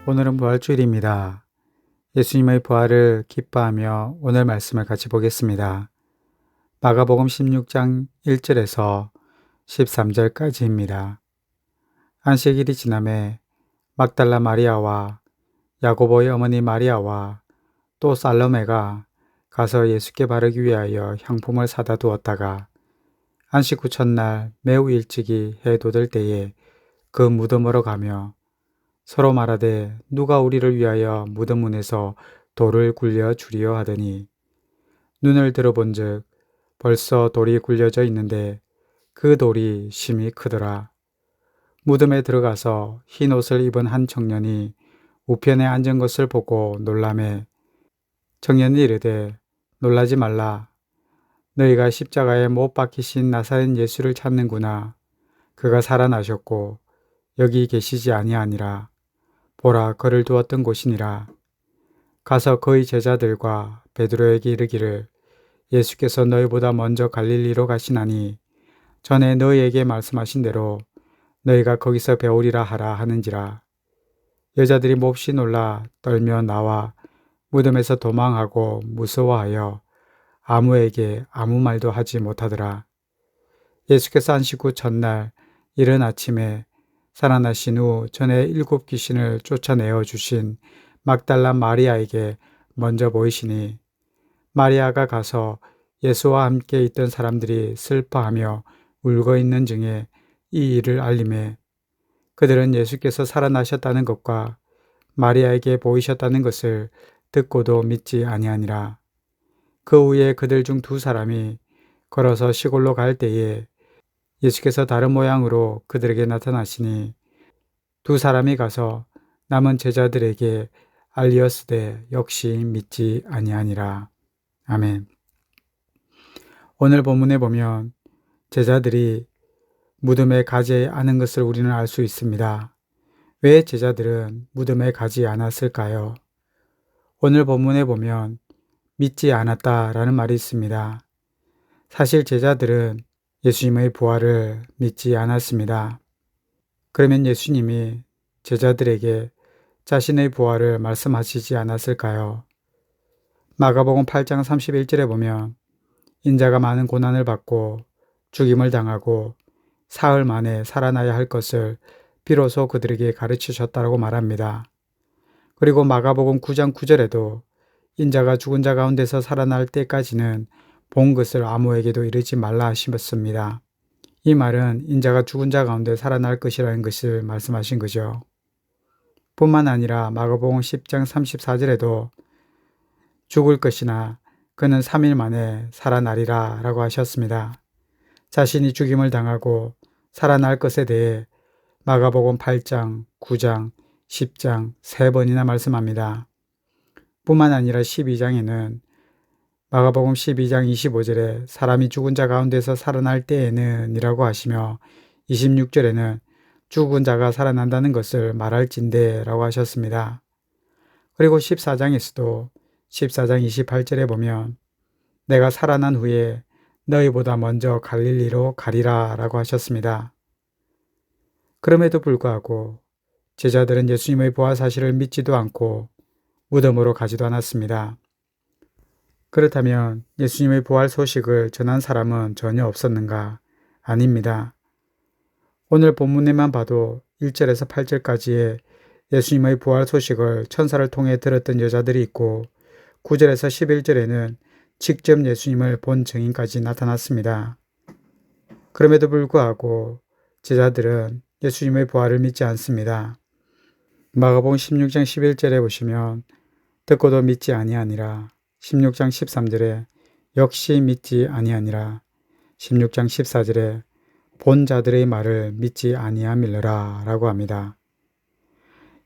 오늘은 부활주일입니다. 예수님의 부활을 기뻐하며 오늘 말씀을 같이 보겠습니다. 마가복음 16장 1절에서 13절까지입니다. 안식일이 지남에 막달라 마리아와 야고보의 어머니 마리아와 또 살로메가 가서 예수께 바르기 위하여 향품을 사다 두었다가 안식 후 첫날 매우 일찍이 해 돋을 때에 그 무덤으로 가며 서로 말하되 누가 우리를 위하여 무덤 문에서 돌을 굴려 주리요 하더니 눈을 들어본즉 벌써 돌이 굴려져 있는데 그 돌이 심히 크더라. 무덤에 들어가서 흰 옷을 입은 한 청년이 우편에 앉은 것을 보고 놀라매 청년이 이르되 놀라지 말라. 너희가 십자가에 못 박히신 나사렛 예수를 찾는구나. 그가 살아나셨고 여기 계시지 아니하니라. 보라 그를 두었던 곳이니라. 가서 그의 제자들과 베드로에게 이르기를 예수께서 너희보다 먼저 갈릴리로 가시나니 전에 너희에게 말씀하신 대로 너희가 거기서 배우리라 하라 하는지라. 여자들이 몹시 놀라 떨며 나와 무덤에서 도망하고 무서워하여 아무에게 아무 말도 하지 못하더라. 예수께서 안식 후 첫날 이른 아침에 살아나신 후 전에 7 귀신을 쫓아내어 주신 막달라 마리아에게 먼저 보이시니 마리아가 가서 예수와 함께 있던 사람들이 슬퍼하며 울고 있는 중에 이 일을 알림해 그들은 예수께서 살아나셨다는 것과 마리아에게 보이셨다는 것을 듣고도 믿지 아니하니라. 그 후에 그들 중 2 사람이 걸어서 시골로 갈 때에 예수께서 다른 모양으로 그들에게 나타나시니 2 사람이 가서 남은 제자들에게 알리었으되 역시 믿지 아니하니라. 아멘. 오늘 본문에 보면 제자들이 무덤에 가지 않은 것을 우리는 알 수 있습니다. 왜 제자들은 무덤에 가지 않았을까요? 오늘 본문에 보면 믿지 않았다라는 말이 있습니다. 사실 제자들은 예수님의 부활을 믿지 않았습니다. 그러면 예수님이 제자들에게 자신의 부활을 말씀하시지 않았을까요? 마가복음 8장 31절에 보면 인자가 많은 고난을 받고 죽임을 당하고 사흘 만에 살아나야 할 것을 비로소 그들에게 가르치셨다고 말합니다. 그리고 마가복음 9장 9절에도 인자가 죽은 자 가운데서 살아날 때까지는 본 것을 아무에게도 이르지 말라 하셨습니다. 이 말은 인자가 죽은 자 가운데 살아날 것이라는 것을 말씀하신 거죠. 뿐만 아니라 마가복음 10장 34절에도 죽을 것이나 그는 3일 만에 살아나리라 라고 하셨습니다. 자신이 죽임을 당하고 살아날 것에 대해 마가복음 8장, 9장, 10장 3번이나 말씀합니다. 뿐만 아니라 12장에는 마가복음 12장 25절에 사람이 죽은 자 가운데서 살아날 때에는 이라고 하시며 26절에는 죽은 자가 살아난다는 것을 말할진대 라고 하셨습니다. 그리고 14장에서도 14장 28절에 보면 내가 살아난 후에 너희보다 먼저 갈릴리로 가리라 라고 하셨습니다. 그럼에도 불구하고 제자들은 예수님의 부활 사실을 믿지도 않고 무덤으로 가지도 않았습니다. 그렇다면 예수님의 부활 소식을 전한 사람은 전혀 없었는가? 아닙니다. 오늘 본문에만 봐도 1절에서 8절까지의 예수님의 부활 소식을 천사를 통해 들었던 여자들이 있고 9절에서 11절에는 직접 예수님을 본 증인까지 나타났습니다. 그럼에도 불구하고 제자들은 예수님의 부활을 믿지 않습니다. 마가복음 16장 11절에 보시면 듣고도 믿지 아니하니라. 16장 13절에 역시 믿지 아니하니라. 16장 14절에 본 자들의 말을 믿지 아니함일러라 라고 합니다.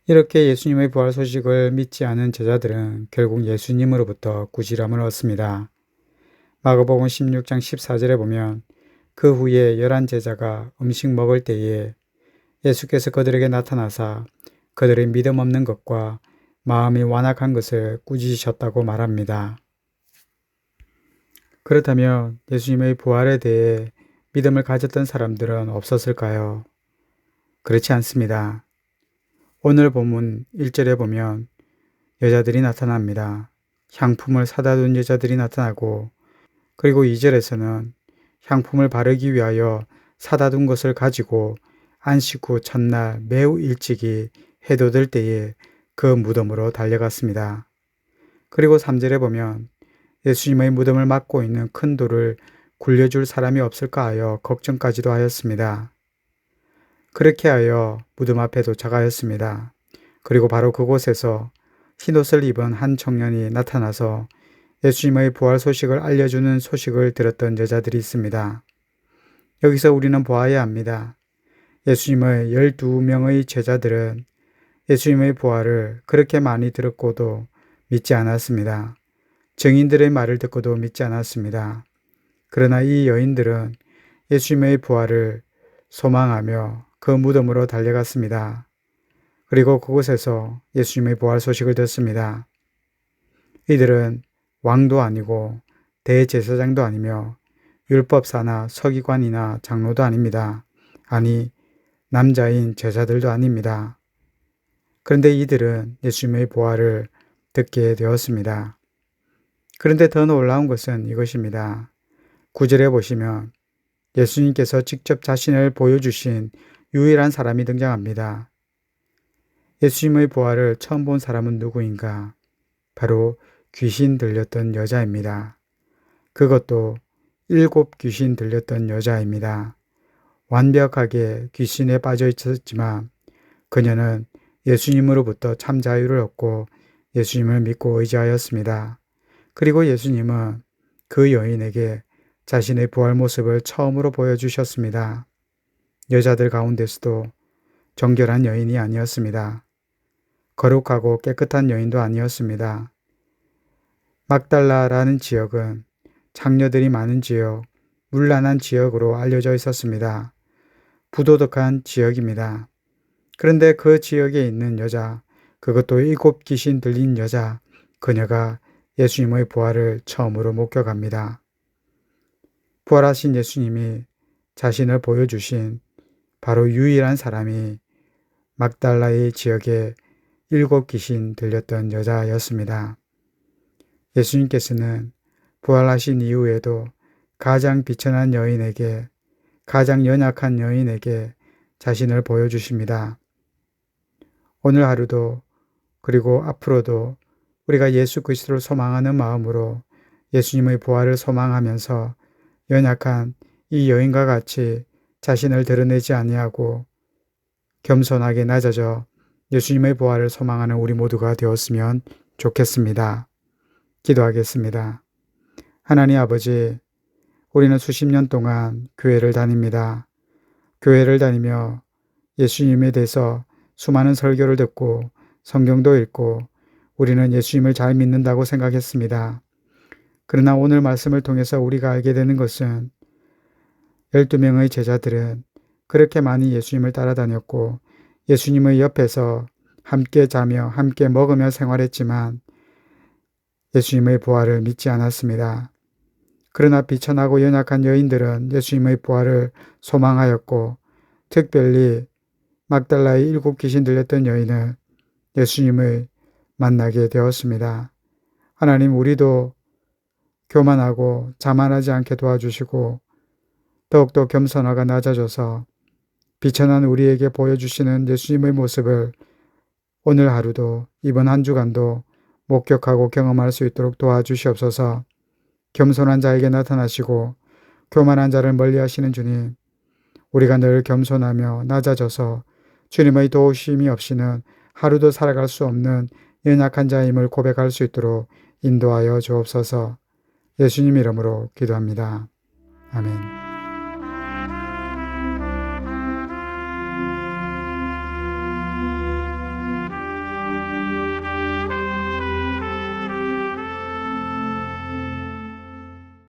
이렇게 예수님의 부활 소식을 믿지 않은 제자들은 결국 예수님으로부터 꾸지람을 얻습니다. 마가복음 16장 14절에 보면 그 후에 11 제자가 음식 먹을 때에 예수께서 그들에게 나타나사 그들의 믿음 없는 것과 마음이 완악한 것을 꾸짖으셨다고 말합니다. 그렇다면 예수님의 부활에 대해 믿음을 가졌던 사람들은 없었을까요? 그렇지 않습니다. 오늘 본문 1절에 보면 여자들이 나타납니다. 향품을 사다 둔 여자들이 나타나고, 그리고 2절에서는 향품을 바르기 위하여 사다 둔 것을 가지고 안식 후 첫날 매우 일찍이 해돋을 때에 그 무덤으로 달려갔습니다. 그리고 3절에 보면 예수님의 무덤을 막고 있는 큰 돌을 굴려줄 사람이 없을까 하여 걱정까지도 하였습니다. 그렇게 하여 무덤 앞에 도착하였습니다. 그리고 바로 그곳에서 흰옷을 입은 한 청년이 나타나서 예수님의 부활 소식을 알려주는 소식을 들었던 여자들이 있습니다. 여기서 우리는 보아야 합니다. 예수님의 12명의 제자들은 예수님의 부활을 그렇게 많이 들었고도 믿지 않았습니다. 증인들의 말을 듣고도 믿지 않았습니다. 그러나 이 여인들은 예수님의 부활을 소망하며 그 무덤으로 달려갔습니다. 그리고 그곳에서 예수님의 부활 소식을 듣습니다. 이들은 왕도 아니고 대제사장도 아니며 율법사나 서기관이나 장로도 아닙니다. 아니, 남자인 제자들도 아닙니다. 그런데 이들은 예수님의 부활을 듣게 되었습니다. 그런데 더 놀라운 것은 이것입니다. 9절에 보시면 예수님께서 직접 자신을 보여주신 유일한 사람이 등장합니다. 예수님의 부활을 처음 본 사람은 누구인가? 바로 귀신 들렸던 여자입니다. 그것도 7 귀신 들렸던 여자입니다. 완벽하게 귀신에 빠져 있었지만 그녀는 예수님으로부터 참 자유를 얻고 예수님을 믿고 의지하였습니다. 그리고 예수님은 그 여인에게 자신의 부활 모습을 처음으로 보여주셨습니다. 여자들 가운데서도 정결한 여인이 아니었습니다. 거룩하고 깨끗한 여인도 아니었습니다. 막달라라는 지역은 장녀들이 많은 지역, 문란한 지역으로 알려져 있었습니다. 부도덕한 지역입니다. 그런데 그 지역에 있는 여자, 그것도 7 귀신 들린 여자, 그녀가 예수님의 부활을 처음으로 목격합니다. 부활하신 예수님이 자신을 보여주신 바로 유일한 사람이 막달라의 지역에 7 귀신 들렸던 여자였습니다. 예수님께서는 부활하신 이후에도 가장 비천한 여인에게, 가장 연약한 여인에게 자신을 보여주십니다. 오늘 하루도 그리고 앞으로도 우리가 예수 그리스도를 소망하는 마음으로 예수님의 부활을 소망하면서 연약한 이 여인과 같이 자신을 드러내지 아니하고 겸손하게 낮아져 예수님의 부활을 소망하는 우리 모두가 되었으면 좋겠습니다. 기도하겠습니다. 하나님 아버지, 우리는 수십 년 동안 교회를 다닙니다. 교회를 다니며 예수님에 대해서 수많은 설교를 듣고 성경도 읽고 우리는 예수님을 잘 믿는다고 생각했습니다. 그러나 오늘 말씀을 통해서 우리가 알게 되는 것은 12명의 제자들은 그렇게 많이 예수님을 따라다녔고 예수님의 옆에서 함께 자며 함께 먹으며 생활했지만 예수님의 부활을 믿지 않았습니다. 그러나 비천하고 연약한 여인들은 예수님의 부활을 소망하였고 특별히 막달라의 7 귀신 들렸던 여인은 예수님을 만나게 되었습니다. 하나님, 우리도 교만하고 자만하지 않게 도와주시고 더욱더 겸손하고 낮아져서 비천한 우리에게 보여주시는 예수님의 모습을 오늘 하루도 이번 한 주간도 목격하고 경험할 수 있도록 도와주시옵소서. 겸손한 자에게 나타나시고 교만한 자를 멀리하시는 주님, 우리가 늘 겸손하며 낮아져서 주님의 도우심이 없이는 하루도 살아갈 수 없는 연약한 자임을 고백할 수 있도록 인도하여 주옵소서. 예수님 이름으로 기도합니다. 아멘.